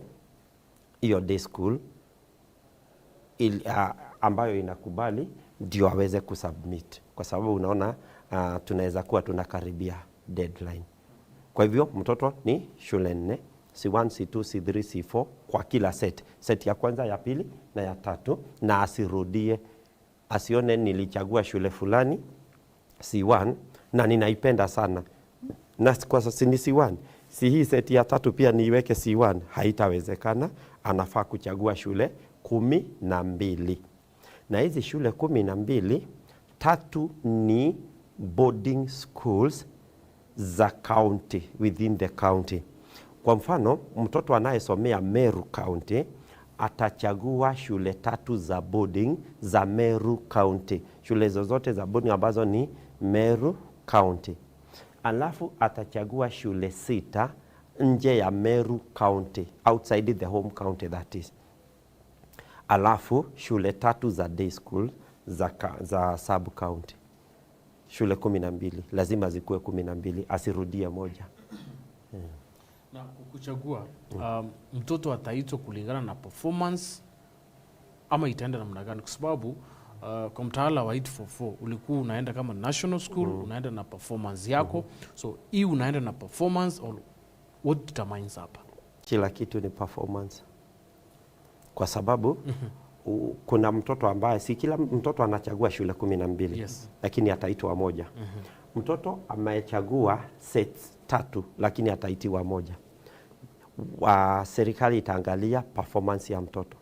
hiyo day school ambayo inakubali, ndio aweze kusubmit. Kwa sababu unaona tunaweza kuwa tunakaribia deadline. Kwa hivyo mtoto ni shule 4, C1, C2, C3, C4 kwa kila set. Set ya kwanza, ya pili na ya 3, na asirudie. Asione nilichagua shule fulani C1 na ninaipenda sana, na kwa sasa ni C1, si hii set ya 3 pia niiweke C1. Haitawezekana. Anafaa kuchagua shule 12. Na hizi shule 12, 3 ni boarding schools za county, within the county. Kwa mfano, mtoto anayesomea Meru County atachagua shule 3 za boarding za Meru County. Shule zozote za boarding ambazo ni Meru County. Alafu atachagua shule 6 nje ya Meru County, outside the home county that is. Alafu shule 3 za day school za sub county. Shule 12, lazima zikuwe 12, asirudie moja. Na kuchagua mtoto ataitwa kulingana na performance ama itaenda namna gani? Kwa sababu kwa mtaala wa 844 ulikuwa unaenda kama national school, unaenda na performance yako. So hii unaenda na performance, or what determines hapa? Kila kitu ni performance. Kwa sababu kuna mtoto ambaye, si kila mtoto anachagua shule 12, Yes. lakini ataitwa moja. Mtoto amechagua sets 3 lakini ataitiwa moja. Serikali itaangalia performance ya mtoto.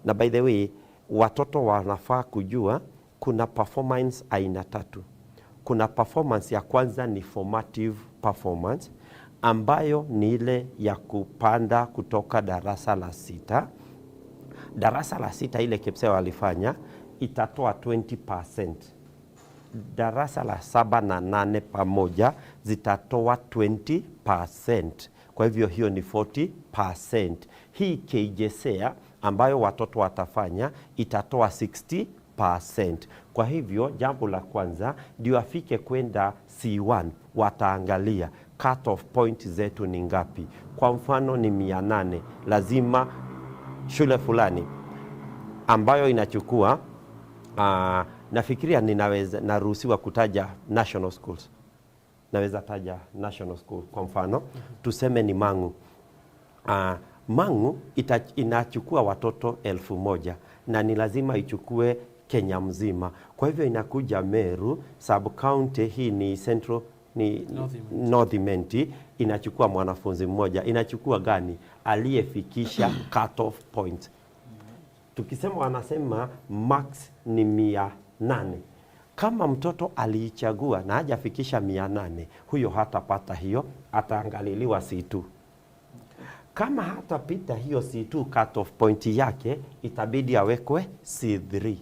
Na by the way, watoto wanafaa kujua kuna performance aina 3. Kuna performance ya kwanza ni formative performance, ambayo ni ile ya kupanda kutoka darasa la 6. Darasa la 6 ile KPSEA walifanya itatoa 20%. Darasa la 7 na 8 pamoja zitatoa 20%. Kwa hivyo hiyo ni 40%. Hii KJSEA ambayo watoto watafanya itatoa 60%. Kwa hivyo jambo la kwanza ndio afike kwenda C1, wataangalia cut off point zetu ni ngapi. Kwa mfano ni 800, lazima shule fulani ambayo inachukua nafikiria naruhusiwa kutaja national schools. Naweza taja national school kwa mfano, tuseme ni Mang'u. Mang'u inachukua watoto 1000 na ni lazima ichukue Kenya mzima. Kwa hivyo inakuja Meru, sub county hii ni Central ni North Imenti, inachukua mwanafunzi mmoja. Inachukua gani? Aliyefikisha cut off point. Tukisema wanasema max ni 800. Kama mtoto aliichagua na hajafikisha 800, huyo hatapata hiyo, ataangaliliwa C2. Kama hatapita hiyo C2 cut off point yake, itabidi awekwe C3.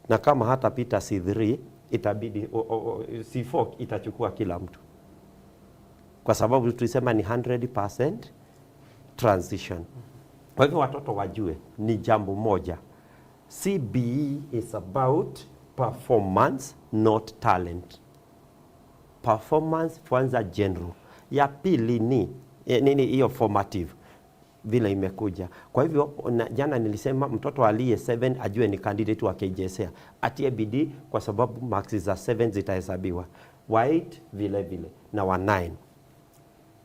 Na kama hatapita C3, itabidi C4 itachukua kila mtu. Kwa sababu tulisema ni 100% transition. Kwa hivyo watoto wajue ni jambo moja. CBE is about performance, not talent. Performance kwanza general. Ya pili ni nini hiyo formative vile imekuja. Kwa hivyo jana nilisema mtoto aliye 7 ajue ni candidate wa KJSEA. Atie bidii kwa sababu marks za 7 zitahesabiwa. Wa 8 vile vile na wa 9.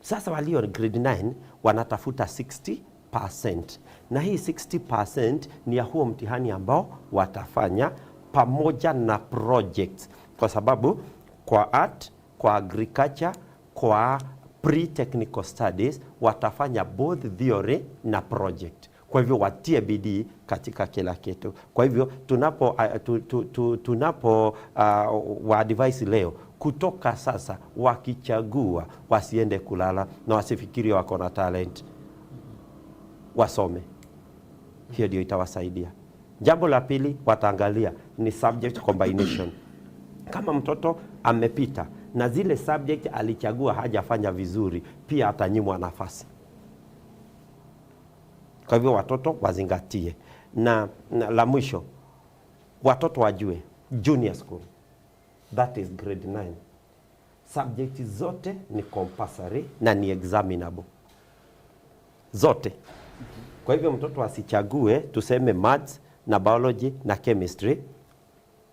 Sasa walio grade 9 wanatafuta 60%. Na hii 60% ni ya huo mtihani ambao watafanya pamoja na projects. Kwa sababu kwa art, kwa agriculture, kwa pre-technical studies watafanya both theory na project. Kwa hivyo watie bidii katika kila kitu. Kwa hivyo tunapo wa advise leo kutoka sasa, wakichagua wasiende kulala na wasifikiri wako na talent, wasome. Hiyo ndio itawasaidia. Jambo la pili wataangalia ni subject combination. Kama mtoto amepita na zile subject alichagua hajafanya vizuri, pia atanyimwa nafasi. Kwa hivyo watoto wazingatie. Na la mwisho, watoto wajue junior school, that is grade 9. Subject zote ni compulsory na ni examinable. Zote. Kwa hivyo mtoto asichague tuseme maths na biology na chemistry,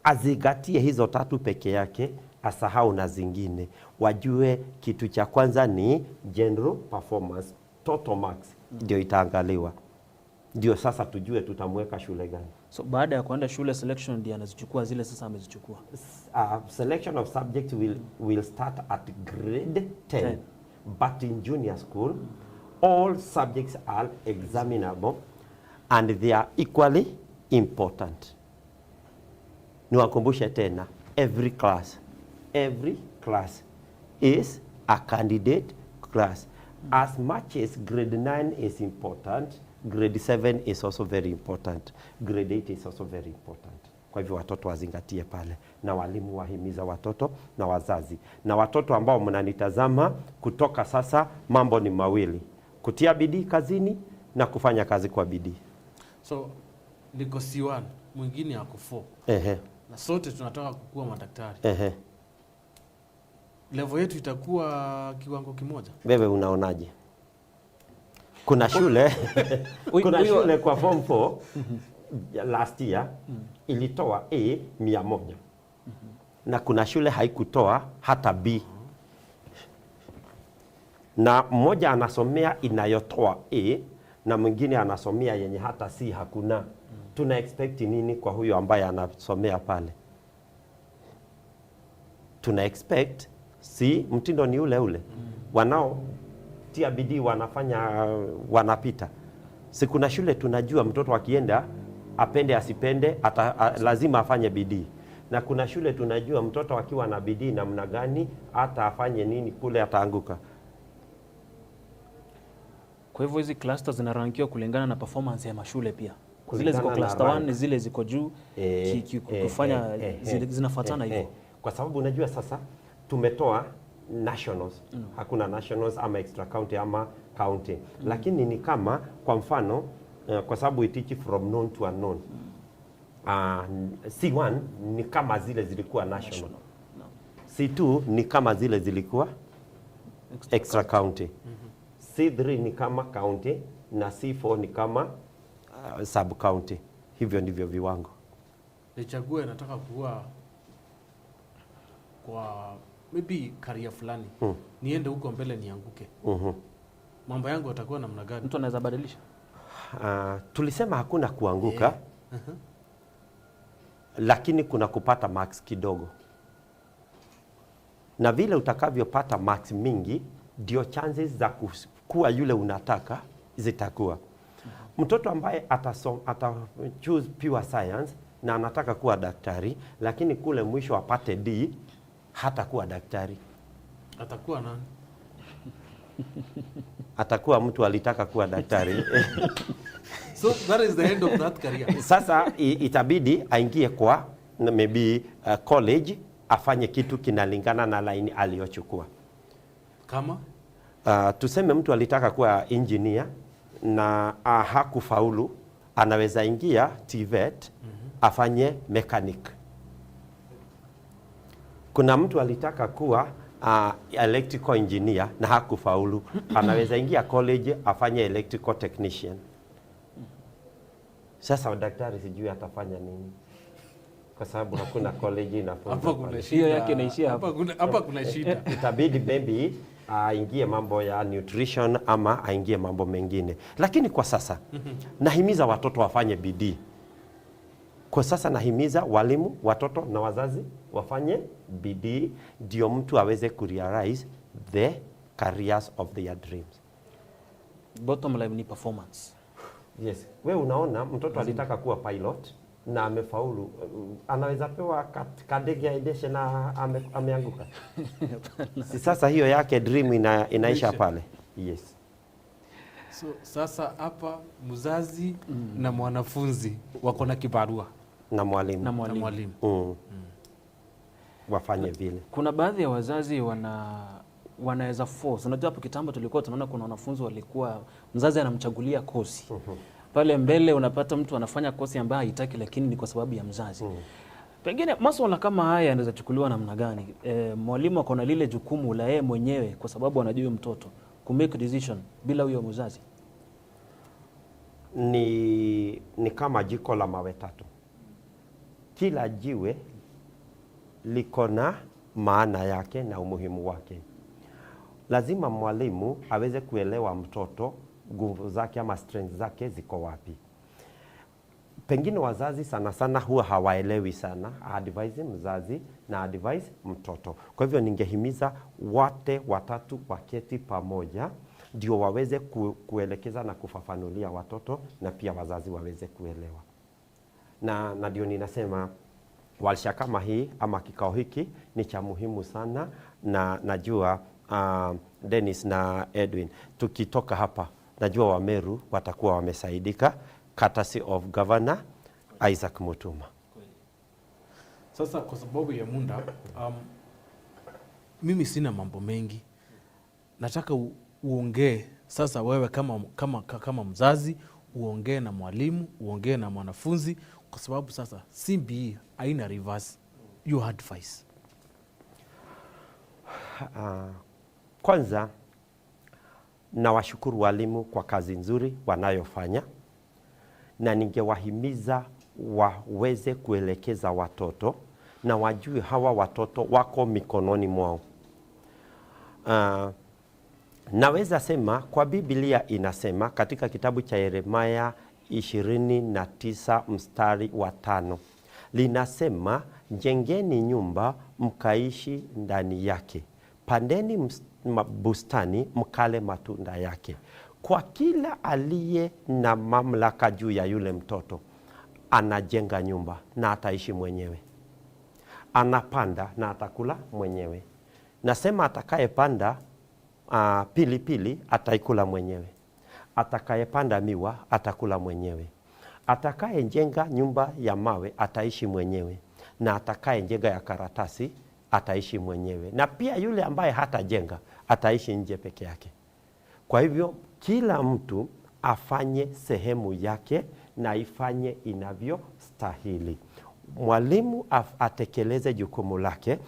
azingatie hizo 3 peke yake, asahau na zingine. Wajue kitu cha kwanza ni general performance, total marks ndio itaangaliwa. Ndio sasa tujue tutamweka shule gani. So baada ya kuenda shule, selection ndio anazichukua zile sasa amezichukua. Selection of subject will start at grade 10. But in junior school all subjects are examinable and they are equally important. Niwakumbushe tena, every class is a candidate class. As much as grade 9 is important, grade 7 is also very important. Grade 8 is also very important. Kwa hivyo watoto wazingatie pale, na walimu wahimiza watoto na wazazi. Na watoto ambao mnanitazama kutoka sasa, mambo ni mawili: kutia bidii kazini na kufanya kazi kwa bidii. So niko C1, mwingine ako 4. Na sote tunataka kukua madaktari. Level yetu itakuwa kiwango kimoja. Wewe unaonaje? Kuna shule kuna shule kwa form 4 last year ilitoa A 100. Na kuna shule haikutoa hata B. Na mmoja anasomea inayotoa A na mwingine anasomea yenye hata C hakuna. Tuna expect nini kwa huyo ambaye anasomea pale? Tuna expect mtindo ni ule ule. Wanao tia bidii wanafanya wanapita. Si kuna shule tunajua mtoto akienda apende asipende, lazima afanye bidii. Na kuna shule tunajua mtoto akiwa na bidii namna gani, hata afanye nini kule ataanguka. Kwa hivyo hizi clusters zinarankiwa kulingana na performance ya mashule pia. Kulingana Zile ziko na cluster rank. 1 zile ziko juu kufanya zinafuatana hivyo. Kwa sababu unajua sasa tumetoa nationals. Hakuna nationals ama extra county ama county. Lakini ni kama kwa mfano kwa sababu we teach from known to unknown. C1 ni kama zile zilikuwa national. C2 ni kama zile zilikuwa extra county. C3 ni kama county na C4 ni kama sub county. Hivyo ndivyo viwango. Nichague nataka kuwa kwa maybe career fulani. Niende huko mbele nianguke. Mambo yangu yatakuwa namna gani? Mtu anaweza badilisha. Tulisema hakuna kuanguka. Lakini kuna kupata marks kidogo. Na vile utakavyopata marks mingi ndio chances za kuwa yule unataka zitakuwa. Mtoto ambaye ata choose pure science na anataka kuwa daktari, lakini kule mwisho apate D, hata kuwa daktari. Atakuwa nani? Atakuwa mtu alitaka kuwa daktari. So that is the end of that career. Sasa itabidi aingie kwa maybe college, afanye kitu kinalingana na line aliyochukua. Kama tuseme mtu alitaka kuwa engineer na hakufaulu, anaweza ingia TVET afanye mechanic. Kuna mtu alitaka kuwa electrical engineer na hakufaulu, anaweza ingia college afanye electrical technician. Sasa daktari sijui atafanya nini, kwa sababu hakuna college inafunza. hapa kuna shida. Hiyo yake inaishia hapo. Hapa kuna shida. Itabidi maybe aingie mambo ya nutrition ama aingie mambo mengine. Lakini kwa sasa nahimiza watoto wafanye bidii. Kwa sasa nahimiza walimu, watoto na wazazi wafanye bidii ndio mtu aweze kurealize the careers of their dreams. Bottom line ni performance. Yes. Wewe unaona mtoto alitaka kuwa pilot na amefaulu, anaweza pewa kadege aendeshe na ameanguka. Si sasa hiyo yake dream inaisha pale. Yes. So sasa hapa mzazi na mwanafunzi wako na kibarua Na mwalimu. na mwalimu. Wafanye vile. Kuna baadhi ya wazazi wanaweza force. Unajua hapo kitambo tulikuwa tunaona kuna wanafunzi walikuwa mzazi anamchagulia kosi. Pale mbele unapata mtu anafanya kosi ambayo haitaki lakini ni kwa sababu ya mzazi. Pengine masuala kama haya yanaweza chukuliwa namna gani? Mwalimu ako na lile jukumu la yeye mwenyewe kwa sababu anajua mtoto ku make decision bila huyo mzazi. Ni kama jiko la mawe tatu. Kila jiwe liko na maana yake na umuhimu wake. Lazima mwalimu aweze kuelewa mtoto nguvu zake ama strength zake ziko wapi. Pengine wazazi sana sana huwa hawaelewi sana, advise mzazi na advise mtoto. Kwa hivyo ningehimiza wote watatu waketi pamoja ndio waweze kuelekeza na kufafanulia watoto na pia wazazi waweze kuelewa. Na ndio ninasema warsha kama hii ama kikao hiki ni cha muhimu sana, na najua Dennis na Edwin tukitoka hapa najua Wameru watakuwa wamesaidika, courtesy of Governor Isaac Mutuma. Sasa kwa sababu ya muda, mimi sina mambo mengi. Nataka uongee sasa wewe kama mzazi, uongee na mwalimu, uongee na mwanafunzi, kwa sababu sasa CBE haina reverse. You advice. Kwanza na washukuru walimu kwa kazi nzuri wanayofanya, na ningewahimiza waweze kuelekeza watoto na wajue hawa watoto wako mikononi mwao. Naweza sema kwa Biblia inasema katika kitabu cha Yeremia 29 mstari wa 5 linasema, jengeni nyumba mkaishi ndani yake, pandeni bustani mkale matunda yake. Kwa kila aliye na mamlaka juu ya yule mtoto, anajenga nyumba na ataishi mwenyewe, anapanda na atakula mwenyewe. Nasema atakayepanda pilipili ataikula mwenyewe, atakayepanda miwa atakula mwenyewe, atakayejenga nyumba ya mawe ataishi mwenyewe, na atakayejenga ya karatasi ataishi mwenyewe, na pia yule ambaye hatajenga ataishi nje peke yake. Kwa hivyo kila mtu afanye sehemu yake na ifanye inavyostahili. Mwalimu atekeleze jukumu lake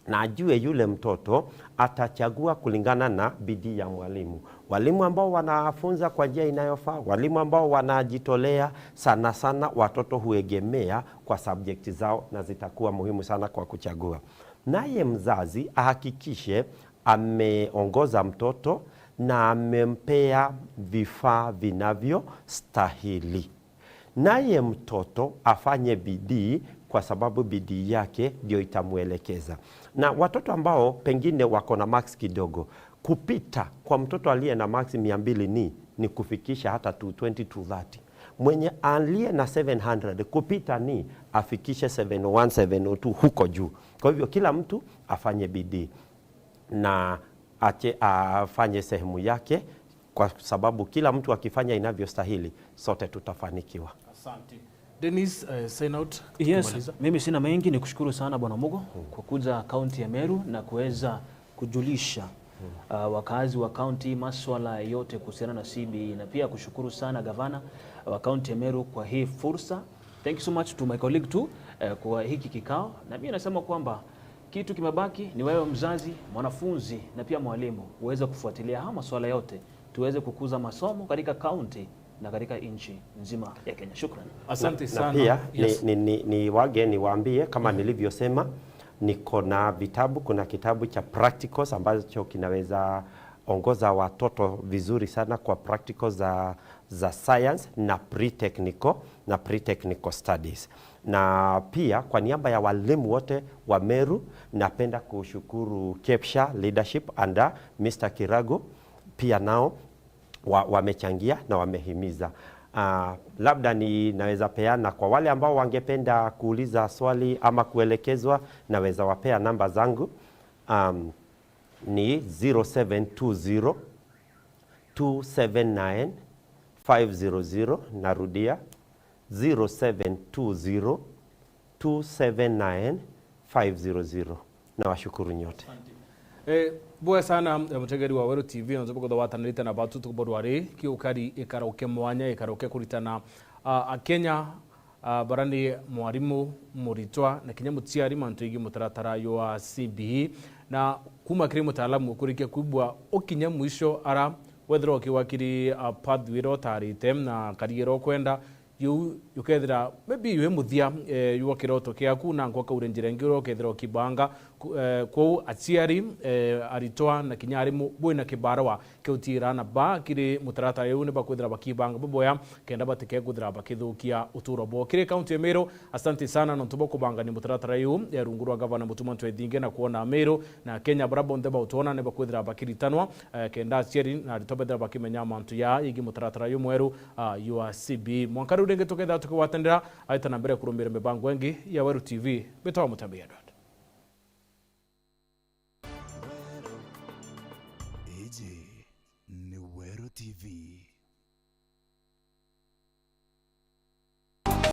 na ajue yule mtoto atachagua kulingana na bidii ya mwalimu. Walimu ambao wanafunza kwa njia inayofaa, walimu ambao wanajitolea sana sana, watoto huegemea kwa subject zao na zitakuwa muhimu sana kwa kuchagua. Naye mzazi ahakikishe ameongoza mtoto na amempea vifaa vinavyostahili. Naye mtoto afanye bidii, kwa sababu bidii yake ndio itamuelekeza. Na watoto ambao pengine wako na marks kidogo, kupita kwa mtoto aliye na marks 200 ni kufikisha hata 220 to 30. Mwenye aliye na 700 kupita ni afikishe 701 702 huko juu. Kwa hivyo kila mtu afanye bidii na afanye sehemu yake, kwa sababu kila mtu akifanya inavyostahili sote tutafanikiwa. Asante. Dennis, sign out. Yes, mimi sina mengi, ni kushukuru sana Bwana Mugo kwa kuja kaunti ya Meru na kuweza kujulisha wakazi wa kaunti masuala yote kuhusiana na CBE, na pia kushukuru sana gavana wa kaunti ya Meru kwa hii fursa. Thank you so much to my colleague too kwa hiki kikao, na mimi nasema kwamba kitu kimebaki ni wewe mzazi, mwanafunzi na pia mwalimu uweze kufuatilia haya masuala yote, tuweze kukuza masomo katika kaunti na katika nchi nzima ya Kenya. Shukrani. Asante sana. Na pia Yes. niwaambie kama nilivyosema, niko na vitabu. Kuna kitabu cha practicals ambacho kinaweza ongoza watoto vizuri sana kwa practicals za science na pre-technical studies. Na pia kwa niaba ya walimu wote wa Meru, napenda kushukuru Kepsha Leadership under Mr. Kirago, pia nao wamechangia na wamehimiza. Labda ninaweza peana kwa wale ambao wangependa kuuliza swali ama kuelekezwa, naweza wapea namba zangu. Ni 0720 279 500. Narudia 0720 279 500. Na washukuru nyote. Boa sana mutegeri wa Weru TV na zobo kwa watanirita na batu tukubodwari kiukari ikaroke mwanya ikaroke kuritana Kenya barani mwarimu muritwa na Kenya mutiari mantuigi mutaratara yo CBE na kuma kiri mutaalamu kurike kubwa okinya mwisho ara wethero kiwakiri pathwiro tarite na kariero kwenda yukethira maybe yue muthia yuo kiroto kiaku na ngwa kaurenjire ngiro kethira kibanga kwa aciari aritwa na kinyarimu bwina kibarawa kiutira na ba kiri mutarata yu ne bakwethira bakibanga boboya kenda batike kuthira bakithukia uturo bo kiri county ya Meru. Asante sana na tubo kubanga ni mutarata yu ya rungurwa gavana Mutuma Ntwethinge na kuona Meru na Kenya barabo ndeba utona ne bakwethira bakiritanwa kenda aciari na aritobethira bakimenya mantu ya igi mutarata yu mweru URCB mwankaru renge tuketha tukiwatendera aita na mbere kurumbira mibango engi ya Weru TV betawa mutambiadwa.